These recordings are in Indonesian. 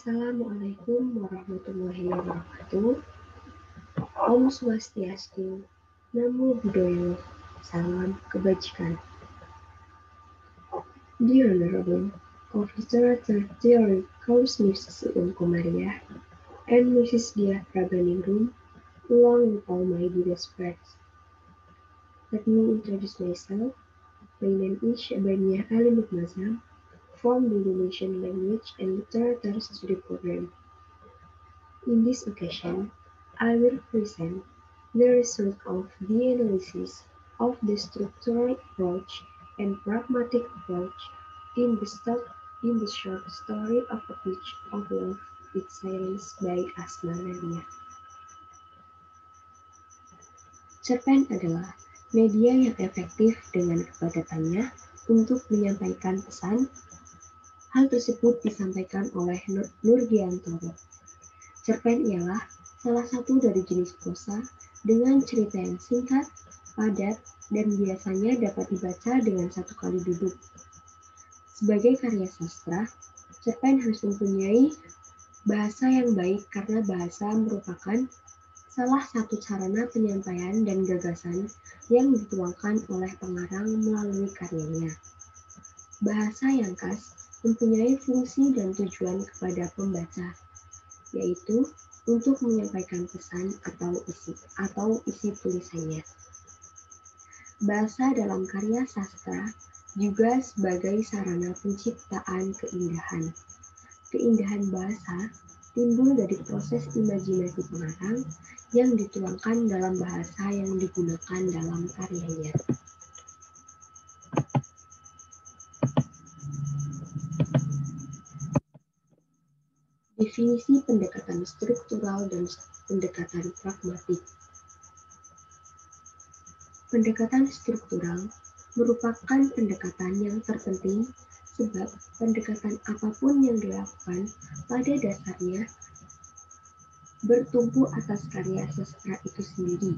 Assalamualaikum warahmatullahi wabarakatuh. Om Swastiastu, Namo Buddhaya, Salam Kebajikan. Dear Honorable Officer Third Theory Course Mrs. Kumariah and Mrs. Dia Prabaningrum, along with all my dearest friends. Let me introduce myself. My name is Syabaniah Ali Mukmazam from the Indonesian Language and Literature Study Program. In this occasion, I will present the result of the analysis of the structural approach and pragmatic approach in the short story of A Pitch of Love with Silence by Asma Nadia. Cerpen adalah media yang efektif dengan kepadatannya untuk menyampaikan pesan. Hal tersebut disampaikan oleh Nurgiantoro. Cerpen ialah salah satu dari jenis prosa dengan cerita yang singkat, padat, dan biasanya dapat dibaca dengan satu kali duduk. Sebagai karya sastra, cerpen harus mempunyai bahasa yang baik karena bahasa merupakan salah satu sarana penyampaian dan gagasan yang dituangkan oleh pengarang melalui karyanya. Bahasa yang khas mempunyai fungsi dan tujuan kepada pembaca, yaitu untuk menyampaikan pesan atau isi tulisannya. Bahasa dalam karya sastra juga sebagai sarana penciptaan keindahan. Keindahan bahasa timbul dari proses imajinasi pengarang yang dituangkan dalam bahasa yang digunakan dalam karyanya. Definisi pendekatan struktural dan pendekatan pragmatik. Pendekatan struktural merupakan pendekatan yang terpenting sebab pendekatan apapun yang dilakukan pada dasarnya bertumpu atas karya sastra itu sendiri.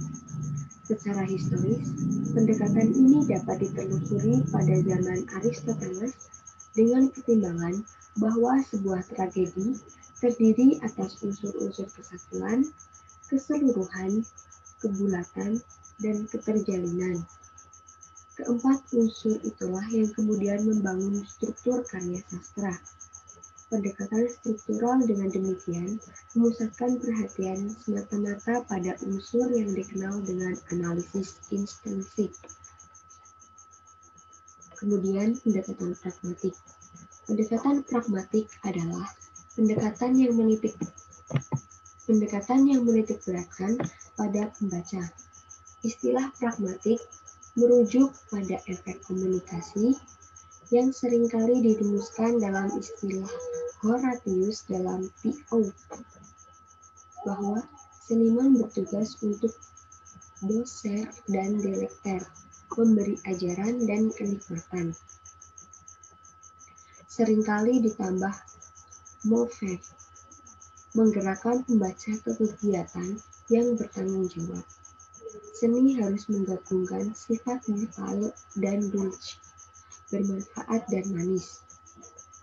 Secara historis, pendekatan ini dapat ditelusuri pada zaman Aristoteles dengan pertimbangan bahwa sebuah tragedi terdiri atas unsur-unsur kesatuan, keseluruhan, kebulatan, dan keterjalinan. Keempat unsur itulah yang kemudian membangun struktur karya sastra. Pendekatan struktural dengan demikian memusatkan perhatian semata-mata pada unsur yang dikenal dengan analisis instinsif. Kemudian pendekatan pragmatik. Pendekatan pragmatik adalah pendekatan yang menitik beratkan pada pembaca. Istilah pragmatik merujuk pada efek komunikasi yang seringkali dirumuskan dalam istilah Horatius dalam P.O. bahwa seniman bertugas untuk doser dan delekter, memberi ajaran dan kenikmatan. Seringkali ditambah mover, menggerakkan pembaca ke kegiatan yang bertanggung jawab. Seni harus menggabungkan sifat vital dan dulce, bermanfaat dan manis.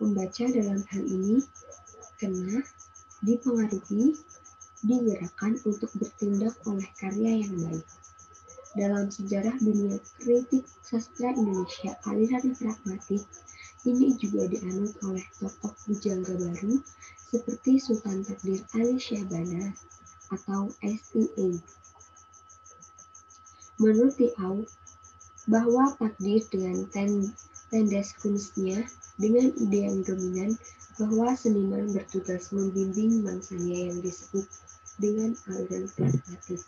Pembaca dalam hal ini kena dipengaruhi, digerakkan untuk bertindak oleh karya yang baik. Dalam sejarah dunia kritik sastra Indonesia, aliran pragmatik ini juga dianut oleh tokoh bujangga baru seperti Sultan Takdir Ali Syahbana atau STA. Menurut T.A. bahwa takdir dengan tendes kunstnya dengan ide yang dominan bahwa seniman bertugas membimbing mangsanya yang disebut dengan aliran pragmatik.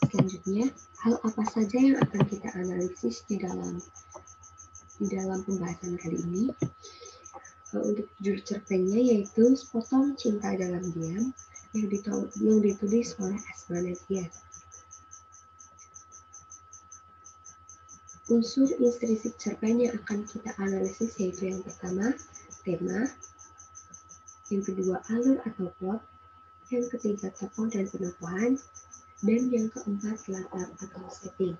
Selanjutnya, hal apa saja yang akan kita analisis di dalam pembahasan kali ini? Untuk judul cerpennya yaitu Sepotong Cinta Dalam Diam yang ditulis oleh Asma Nadia. Unsur intrinsik cerpen yang akan kita analisis yaitu yang pertama, tema, yang kedua, alur atau plot, yang ketiga, tokoh dan penokohan, dan yang keempat, latar atau setting.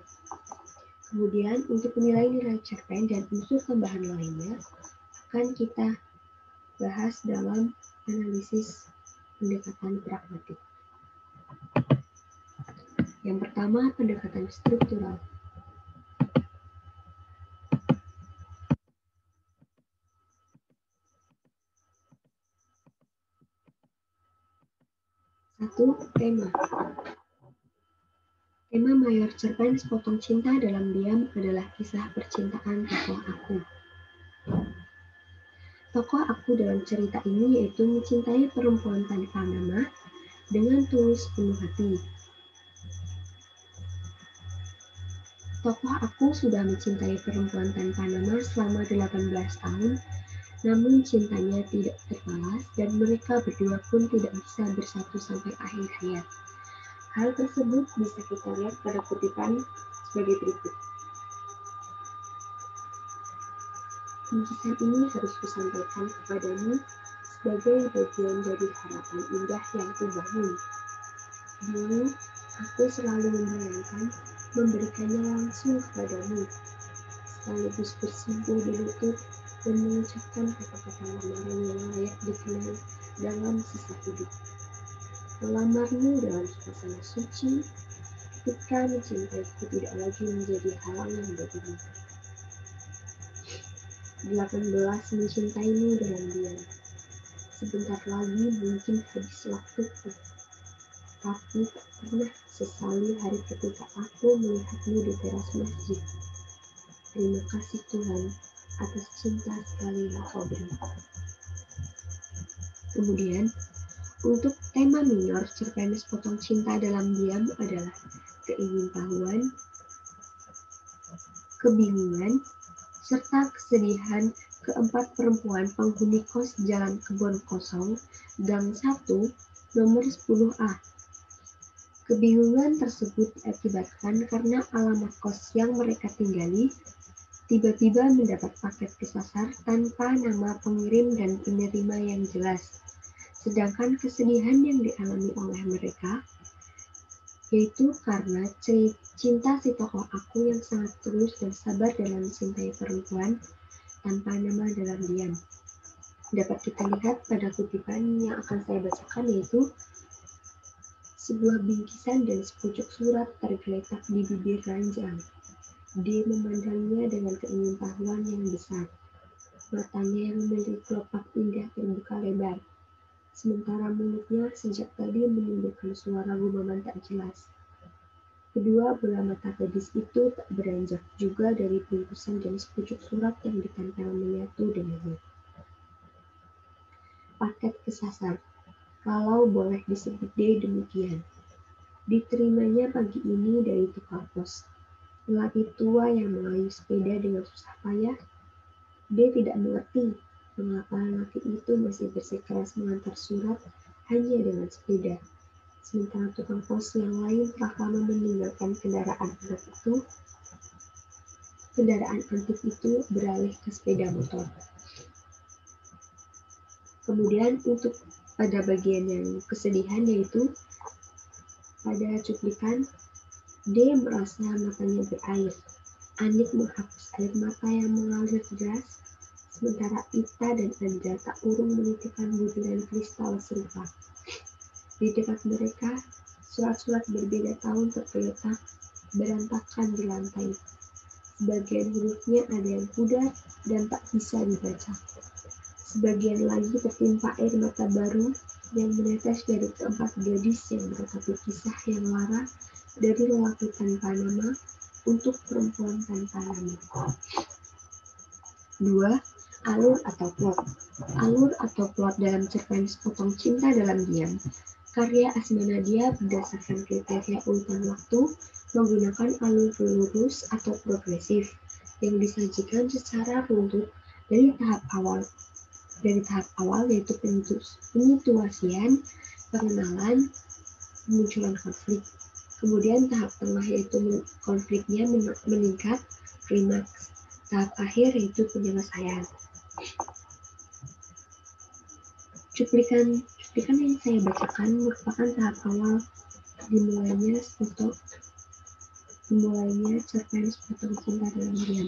Kemudian untuk menilai nilai cerpen dan unsur tambahan lainnya akan kita bahas dalam analisis pendekatan pragmatik. Yang pertama, pendekatan struktural. Satu, tema. Tema mayor cerpen Sepotong Cinta Dalam Diam adalah kisah percintaan tokoh aku. Tokoh aku dalam cerita ini yaitu mencintai perempuan tanpa nama dengan tulus penuh hati. Tokoh aku sudah mencintai perempuan tanpa nama selama 18 tahun, namun cintanya tidak terbalas dan mereka berdua pun tidak bisa bersatu sampai akhir hayat. Hal tersebut bisa kita lihat pada kutipan sebagai berikut. Bingkisan ini harus kusampaikan kepadamu sebagai bagian dari harapan indah yang kubangun. Dulu, aku selalu membayangkan memberikannya langsung kepadamu, sekaligus bersimpuh di lutut dan mengucapkan kata-kata lamaran yang layak dikenal dalam sisa hidup. Melamarmu dalam suasana suci, ketika mencintaiku tidak lagi menjadi halangan bagimu. 18 mencintaimu dalam diam. Sebentar lagi mungkin habis waktuku. Tapi tak pernah sesali hari ketika aku melihatmu di teras masjid. Terima kasih Tuhan atas cinta sekali yang kau beri. Kemudian, untuk tema minor cerpen Sepotong Cinta Dalam Diam adalah keingintahuan, kebingungan, serta kesedihan keempat perempuan penghuni kos Jalan Kebon Kosong, Gang 1, nomor 10A. Kebingungan tersebut diakibatkan karena alamat kos yang mereka tinggali tiba-tiba mendapat paket kesasar tanpa nama pengirim dan penerima yang jelas. Sedangkan kesedihan yang dialami oleh mereka yaitu karena cinta si tokoh aku yang sangat tulus dan sabar dalam mencintai perempuan tanpa nama dalam diam. Dapat kita lihat pada kutipan yang akan saya bacakan yaitu sebuah bingkisan dan sepucuk surat tergeletak di bibir ranjang. Dia memandangnya dengan keingintahuan yang besar. Matanya yang memiliki kelopak indah terbuka lebar. Sementara mulutnya sejak tadi menimbulkan suara gumaman tak jelas. Kedua bola mata gadis itu tak beranjak juga dari bungkusan dan sepucuk surat yang ditempel menyatu dengannya. Paket kesasar, kalau boleh disebut D demikian. Diterimanya pagi ini dari tukang pos. Lelaki tua yang mengayuh sepeda dengan susah payah. D tidak mengerti mengapa lelaki itu masih bersikeras mengantar surat hanya dengan sepeda. Sementara tukang pos yang lain telah lama meninggalkan kendaraan antik itu beralih ke sepeda motor. Kemudian untuk pada bagian yang kesedihan yaitu pada cuplikan D merasa matanya berair. Anik menghapus air mata yang mengalir deras, sementara Ita dan Anda tak urung menitipkan butiran kristal serupa. Di dekat mereka, surat-surat berbeda tahun tergeletak berantakan di lantai. Sebagian hurufnya ada yang pudar dan tak bisa dibaca. Sebagian lagi tertimpa air mata baru yang menetes dari keempat gadis yang meratapi kisah yang lara dari lelaki tanpa nama untuk perempuan tanpa nama. 2. Alur atau plot. Alur atau plot dalam cerpen Sepotong Cinta Dalam Diam, karya Asmanadia berdasarkan kriteria urutan waktu menggunakan alur lurus atau progresif yang disajikan secara runtut dari tahap awal yaitu penituasian, pengenalan, kemunculan konflik. Kemudian tahap tengah yaitu konfliknya meningkat, klimaks. Tahap akhir yaitu penyelesaian. Cuplikan yang saya bacakan merupakan tahap awal dimulainya Dimulainya cerpen sepotong cinta dalam diam.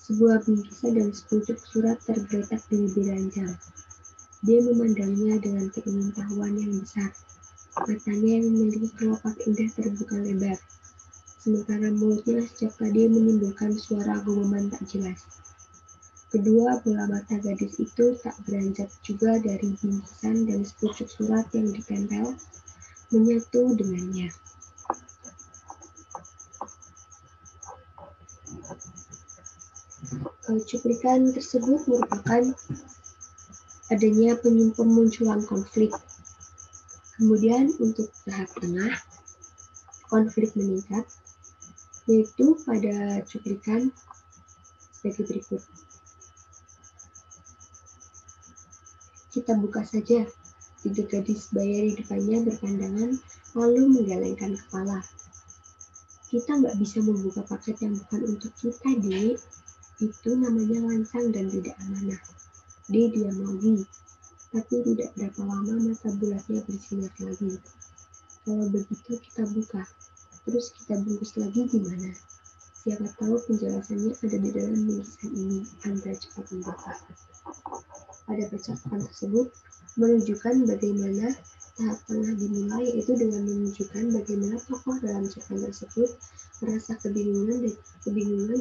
Sebuah bingkisan dan sepucuk surat tergeletak di bibir ranjang. Dia memandangnya dengan keingintahuan yang besar. Matanya yang memiliki kelopak indah terbuka lebar. Sementara mulutnya sejak tadi menimbulkan suara gumuman tak jelas. Kedua bola mata gadis itu tak beranjak juga dari bingkisan dan sepucuk surat yang ditempel menyatu dengannya. Cuplikan tersebut merupakan adanya pemunculan konflik. Kemudian untuk tahap tengah, konflik meningkat, yaitu pada cuplikan sebagai berikut. Kita buka saja. Tiga gadis baya di depannya berpandangan, lalu menggelengkan kepala. Kita nggak bisa membuka paket yang bukan untuk kita, Dek. Itu namanya lancang dan tidak amanah. Dia diam lagi, tapi tidak berapa lama mata bulatnya bersinar lagi. Kalau begitu kita buka, terus kita bungkus lagi gimana? Siapa tahu penjelasannya ada di dalam bingkisan ini. Anda cepat membuka. Pada percakapan tersebut menunjukkan bagaimana tahap tengah dimulai, yaitu dengan menunjukkan bagaimana tokoh dalam cerpen tersebut merasa kebingungan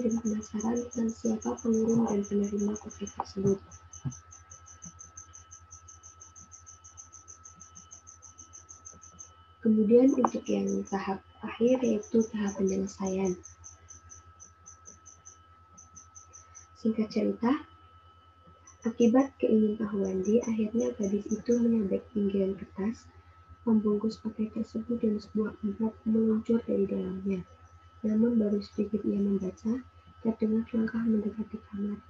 dan penasaran tentang siapa pengirim dan penerima paket tersebut. Kemudian untuk yang tahap akhir yaitu tahap penyelesaian. Singkat cerita, akibat keingintahuan D, akhirnya gadis itu menyabet pinggiran kertas, membungkus paket tersebut dan sebuah amplop meluncur dari dalamnya. Namun baru sedikit ia membaca, terdengar langkah mendekati kamar.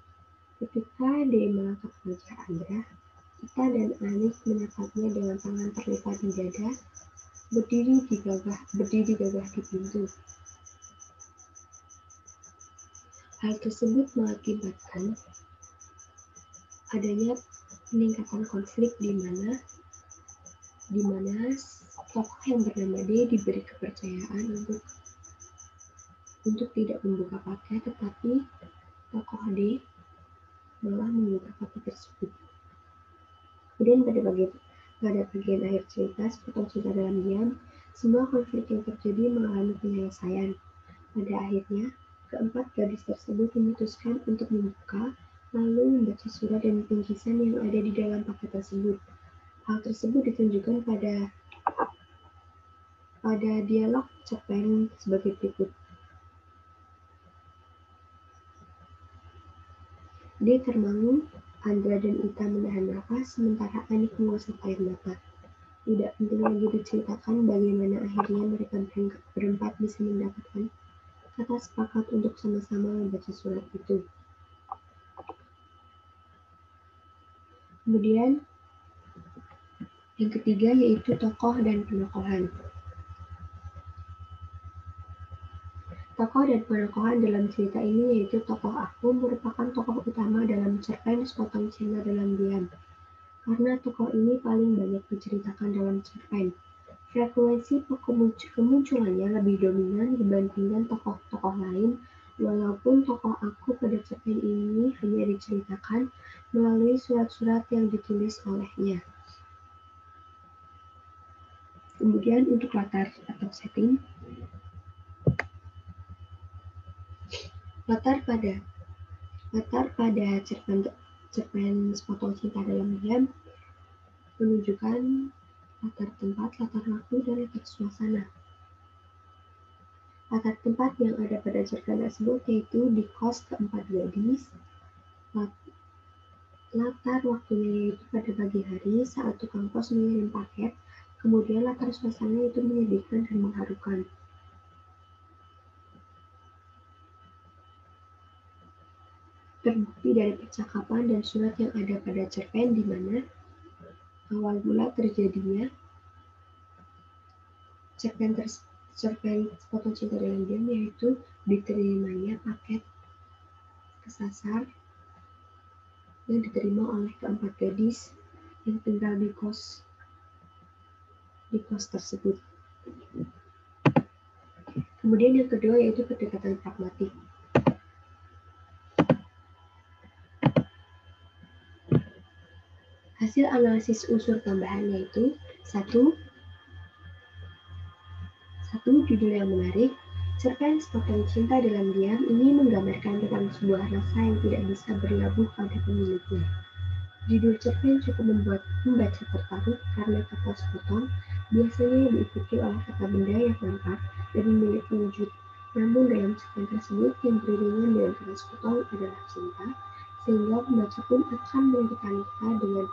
Ketika D melangkah ke wajah Andra, Ita dan Anis menatapnya dengan tangan terlipat di dada, berdiri gagah di pintu. Hal tersebut mengakibatkan adanya peningkatan konflik di mana tokoh yang bernama D diberi kepercayaan untuk tidak membuka paket, tetapi tokoh D malah membuka paket tersebut. Kemudian pada bagian akhir cerita, sepotong cinta dalam diam, semua konflik yang terjadi mengalami penyelesaian. Pada akhirnya, keempat gadis tersebut memutuskan untuk membuka, lalu membaca surat dan bingkisan yang ada di dalam paket tersebut. Hal tersebut ditunjukkan pada dialog cerpen sebagai berikut. Dia termangu, Andra dan Ita menahan nafas, sementara Anik mengusap air mata. Tidak penting lagi diceritakan bagaimana akhirnya mereka berempat bisa mendapatkan kata sepakat untuk sama-sama membaca surat itu. Kemudian, yang ketiga yaitu tokoh dan penokohan. Tokoh dan penokohan dalam cerita ini yaitu tokoh aku merupakan tokoh utama dalam cerpen Sepotong Cinta Dalam Diam. Karena tokoh ini paling banyak diceritakan dalam cerpen, frekuensi kemunculannya lebih dominan dibandingkan tokoh-tokoh lain, walaupun tokoh aku pada cerpen ini hanya diceritakan melalui surat-surat yang ditulis olehnya. Kemudian untuk latar atau setting, latar pada cerpen Sepotong Cinta Dalam Diam menunjukkan latar tempat, latar waktu, dan latar suasana. Latar tempat yang ada pada cerpen tersebut yaitu di kos keempat gadis. Latar waktunya yaitu pada pagi hari saat tukang pos mengirim paket. Kemudian latar suasana itu menyedihkan dan mengharukan. Terbukti dari percakapan dan surat yang ada pada cerpen di mana awal mula terjadinya cerpen Sepotong Cinta Dalam Diam yaitu diterimanya paket kesasar yang diterima oleh keempat gadis yang tinggal di kos tersebut. Kemudian yang kedua yaitu pendekatan pragmatik. Hasil analisis unsur tambahan yaitu satu judul yang menarik. Cerpen Sepotong Cinta Dalam Diam ini menggambarkan tentang sebuah rasa yang tidak bisa berlabuh pada pemiliknya. Judul cerpen cukup membuat pembaca tertarik karena kata sepotong biasanya diikuti oleh kata benda yang lengkap dan memiliki wujud. Namun dalam cerpen tersebut yang beriringan dengan kata sepotong adalah cinta, sehingga pembaca pun akan menerka-nerka dengan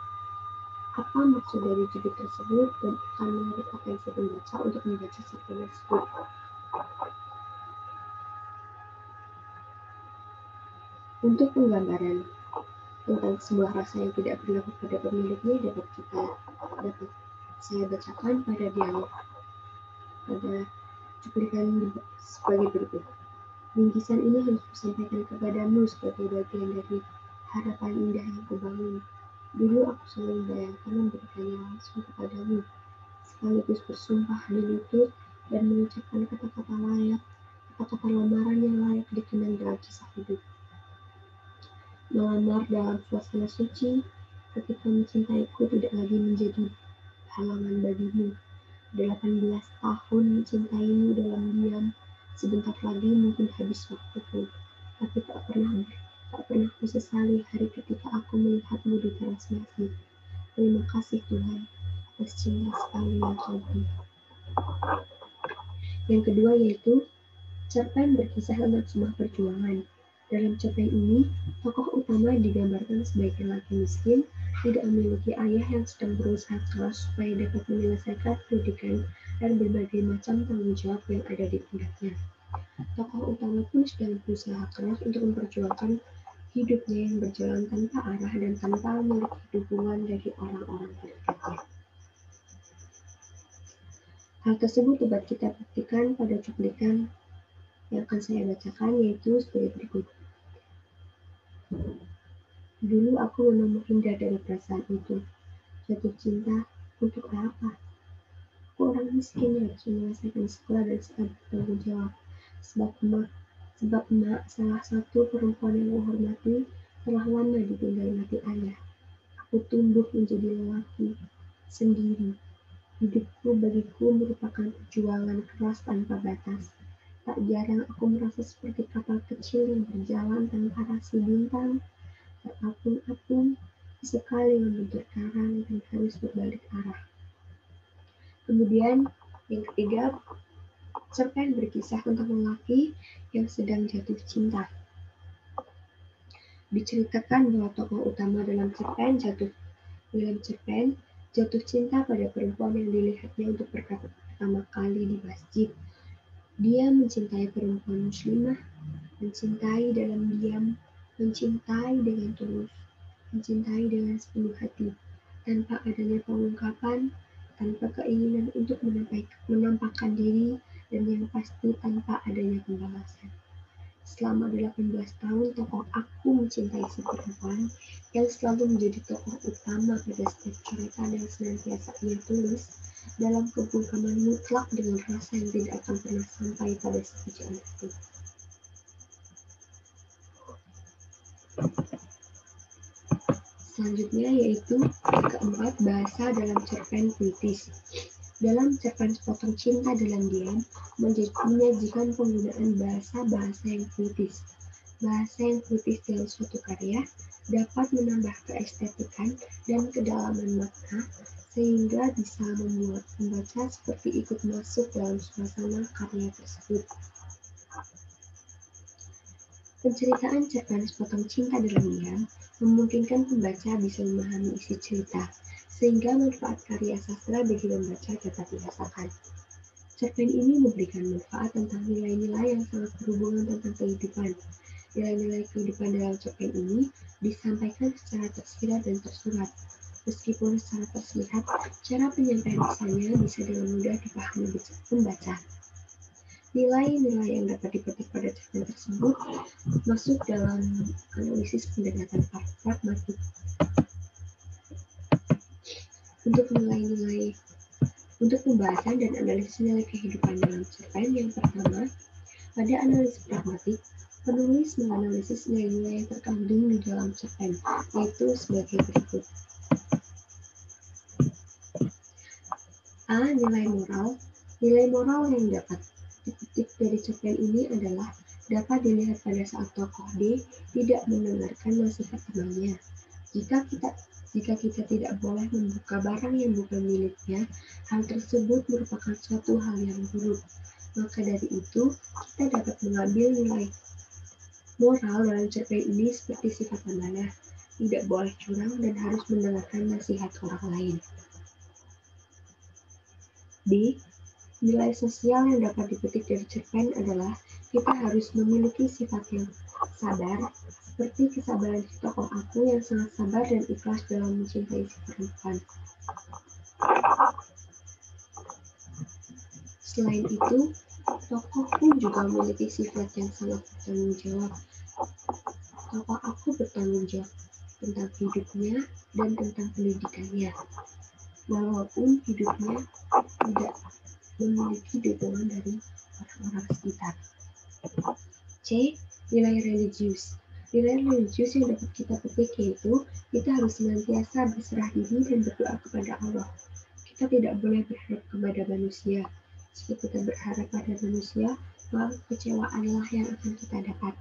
apa maksud dari judul tersebut dan akan menarik atensi pembaca untuk membaca cerpen tersebut. Untuk penggambaran tentang sebuah rasa yang tidak berlaku pada pemiliknya dapat saya bacakan pada dialog pada cuplikan sebagai berikut. Bingkisan ini harus kusampaikan kepadamu sebagai bagian dari harapan indah yang kubangun. Dulu aku selalu membayangkan memberikannya langsung kepadamu, sekaligus bersumpah menuntut dan mengucapkan kata-kata layak, kata-kata lamaran yang layak dikenang dalam kisah hidup. Melamar dalam suasana suci, ketika mencintaiku tidak lagi menjadi halangan bagimu. 18 tahun mencintaimu dalam diam, sebentar lagi mungkin habis waktuku, tapi tak pernah kusesali hari ketika aku melihatmu di teras masjid. Terima kasih Tuhan atas cinta sekali yang kau beri. Yang kedua yaitu cerpen berkisah tentang sebuah perjuangan. Dalam cerpen ini, tokoh utama digambarkan sebagai laki miskin, tidak memiliki ayah yang sedang berusaha keras supaya dapat menyelesaikan pendidikan dan berbagai macam tanggung jawab yang ada di pundaknya. Tokoh utama pun sedang berusaha keras untuk memperjuangkan hidupnya yang berjalan tanpa arah dan tanpa memiliki dukungan dari orang-orang terdekatnya. Hal tersebut dapat kita buktikan pada cuplikan yang akan saya bacakan, yaitu sebagai berikut. Dulu aku memang menghindar dari perasaan itu. Jatuh cinta untuk apa? Aku orang miskin yang harus menyelesaikan sekolah dan sedang bertanggung jawab. Sebab emak salah satu perempuan yang menghormati telah lama ditinggal mati ayah. Aku tumbuh menjadi lelaki sendiri. Hidupku bagiku merupakan perjuangan keras tanpa batas. Tak jarang aku merasa seperti kapal kecil yang berjalan tanpa rasi bintang, terapung-apung, sekali membentur karang dan harus berbalik arah. Kemudian yang ketiga, cerpen berkisah tentang lelaki yang sedang jatuh cinta. Diceritakan bahwa tokoh utama dalam cerpen jatuh cinta pada perempuan yang dilihatnya untuk pertama kali di masjid. Dia mencintai perempuan muslimah, mencintai dalam diam, mencintai dengan tulus, mencintai dengan sepenuh hati, tanpa adanya pengungkapan, tanpa keinginan untuk menampakkan diri, dan yang pasti tanpa adanya pembalasan. Selama 18 tahun, tokoh aku mencintai si perempuan yang selalu menjadi tokoh utama pada setiap coretan yang senantiasa ia tulis dalam kebungkaman mutlak dengan rasa yang tidak akan pernah sampai pada si pujaan itu. Selanjutnya yaitu keempat, bahasa dalam cerpen puitis. Dalam cerpen Sepotong Cinta Dalam Diam menyajikan penggunaan bahasa-bahasa yang puitis. Bahasa yang puitis dalam suatu karya dapat menambah keestetikan dan kedalaman makna sehingga bisa membuat pembaca seperti ikut masuk dalam suasana karya tersebut. Penceritaan cerpen Sepotong Cinta Dalam Diam memungkinkan pembaca bisa memahami isi cerita, sehingga manfaat karya sastra bagi pembaca dapat dirasakan. Cerpen ini memberikan manfaat tentang nilai-nilai yang sangat berhubungan tentang kehidupan. Nilai-nilai kehidupan dalam cerpen ini disampaikan secara tersirat dan tersurat. Meskipun secara terlihat, cara penyampaian pesannya bisa dengan mudah dipahami pembaca. Nilai-nilai yang dapat dipetik pada cerpen tersebut masuk dalam analisis pendekatan pragmatik. Untuk nilai-nilai Untuk pembahasan dan analisis nilai kehidupan dalam cerpen yang pertama, pada analisis pragmatik, penulis menganalisis nilai-nilai yang terkandung di dalam cerpen, yaitu sebagai berikut. A. Nilai moral. Nilai moral yang dapat dipetik dari cerpen ini adalah dapat dilihat pada saat tokoh D tidak mendengarkan nasihat temannya. Jika kita tidak boleh membuka barang yang bukan miliknya, hal tersebut merupakan suatu hal yang buruk. Maka dari itu, kita dapat mengambil nilai moral dalam cerpen ini seperti sifat amanah, tidak boleh curang dan harus mendengarkan nasihat orang lain. B. Nilai sosial yang dapat dipetik dari cerpen adalah kita harus memiliki sifat yang sabar, seperti kesabaran si tokoh aku yang sangat sabar dan ikhlas dalam mencintai si perempuan. Selain itu, tokoh pun juga memiliki sifat yang sangat bertanggung jawab. Tokoh aku bertanggung jawab tentang hidupnya dan tentang pendidikannya, walaupun hidupnya tidak memiliki dukungan dari orang-orang sekitar. C. Nilai religius. Nilai religius yang dapat kita petik yaitu kita harus senantiasa berserah diri dan berdoa kepada Allah. Kita tidak boleh berharap kepada manusia. Jika kita berharap pada manusia, maka kecewaanlah yang akan kita dapat.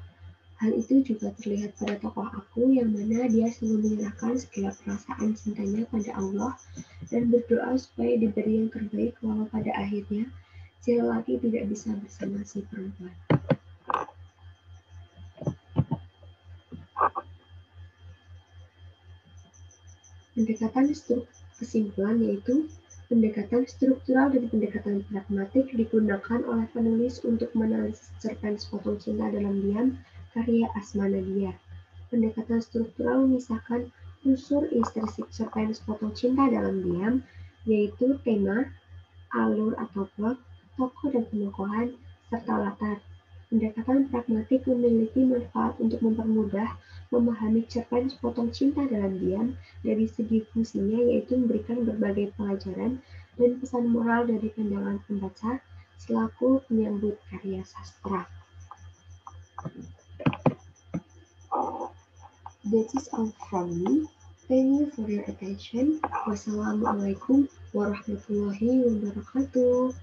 Hal itu juga terlihat pada tokoh aku yang mana dia selalu menyerahkan segala perasaan cintanya pada Allah dan berdoa supaya diberi yang terbaik walau pada akhirnya si lelaki tidak bisa bersama si perempuan. Pendekatan kesimpulan yaitu pendekatan struktural dan pendekatan pragmatik digunakan oleh penulis untuk menganalisis cerpen Sepotong Cinta Dalam Diam karya Asma Nadia. Pendekatan struktural memisahkan unsur intrinsik cerpen Sepotong Cinta Dalam Diam, yaitu tema, alur atau plot, tokoh dan penokohan, serta latar. Pendekatan pragmatik memiliki manfaat untuk mempermudah memahami cerpen Sepotong Cinta Dalam Diam dari segi fungsinya, yaitu memberikan berbagai pelajaran dan pesan moral dari pandangan pembaca selaku penyambut karya sastra. That is all from me. Thank you for your attention. Wassalamualaikum warahmatullahi wabarakatuh.